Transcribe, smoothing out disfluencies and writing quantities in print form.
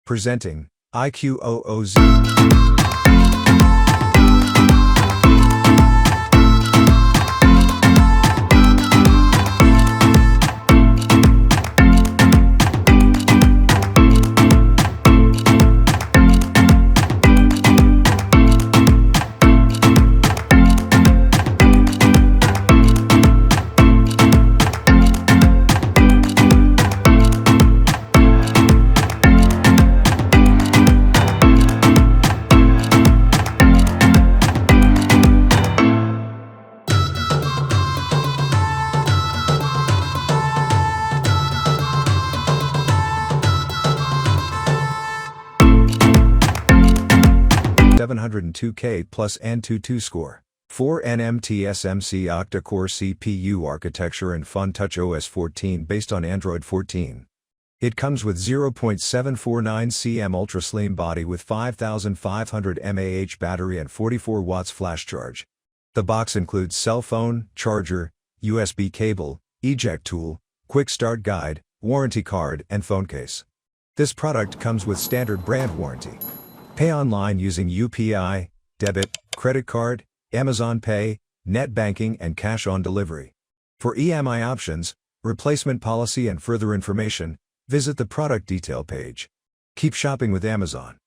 Presenting, iQOO Z. 702K plus Antutu score. 4 nm TSMC octa-core CPU architecture and Fun Touch OS 14 based on Android 14. It comes with 0.749 cm ultra-slim body with 5500 mAh battery and 44 watts flash charge. The box includes cell phone, charger, USB cable, eject tool, quick start guide, warranty card and phone case. This product comes with standard brand warranty. Pay online using UPI, debit, credit card, Amazon Pay, net banking and cash on delivery. For EMI options, replacement policy and further information, visit the product detail page. Keep shopping with Amazon.